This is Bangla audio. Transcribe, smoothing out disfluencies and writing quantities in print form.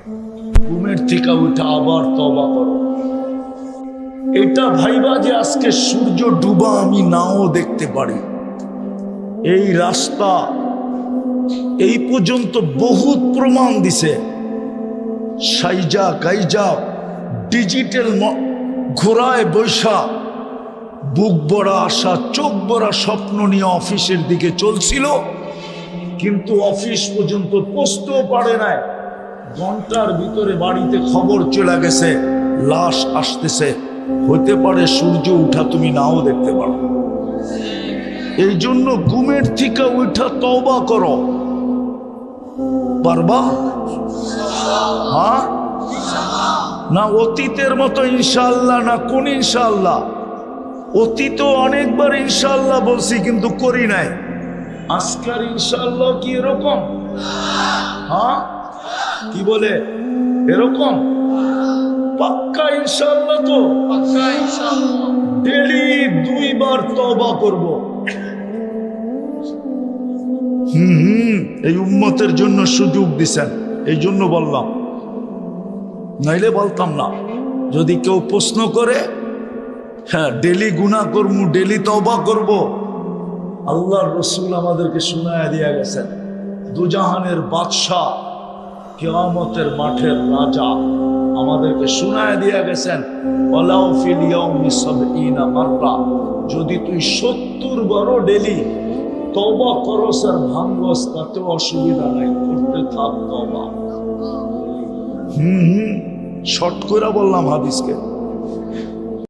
ঘুমের থেকে উঠে আবার তওবা করো। এটা ভাইবা যে আজকে সূর্য ডুবা আমি নাও দেখতে পারি। এই রাস্তা এই পর্যন্ত বহুত প্রমাণ দিছে। সাইজা গাইজা ডিজিটাল ঘোড়ায় বৈশা বুক ভরা আশা চোখ ভরা স্বপ্ন নিয়ে অফিসের দিকে চলছিল, কিন্তু অফিস পর্যন্ত পৌঁছতেও পারে নাই। ঘন্টার ভিতরে বাড়িতে খবর চলে গেছে লাশ আসতেছে। হতে পারে সূর্য উঠা তুমি নাও দেখতে পারো। এই জন্য ঘুমের থেকে উঠা তওবা করো। পারবা? হ্যাঁ না অতীতের মতো ইনশাআল্লাহ, না কোন ইনশাআল্লাহ? অতীত অনেকবার ইনশাআল্লাহ বলছি কিন্তু করি নাই। আজকার ইনশাআল্লাহ কি এরকম? হ্যাঁ কি বলে এরকম? পাক্কা ইনশাআল্লাহ তো পাক্কা ইনশাআল্লাহ। ডেলি 2 বার তওবা করব। এই উম্মতের জন্য সুযোগ দিছেন, এই জন্য বললাম, নাইলে বলতাম না। যদি কেউ প্রশ্ন করে, হ্যাঁ ডেলি গুনাহ করবো, ডেলি তওবা করব। আল্লাহর রাসূল আমাদেরকে শুনায়া দিয়া গেছেন, দুজাহানের বাদশাহ, কিয়ামতের মাঠের রাজা আমাদেরকে শুনায়া দিয়া গেছেন, ওয়ালাউ ফিল ইয়াউমি ৭০ মাররা, যদি তুই ৭০ বার ডেলি তওবা করস আর ভাঙ্গস তাতে অসুবিধা নাই, করতে থাক তওবা। শর্ট করে বললাম হাদিসকে।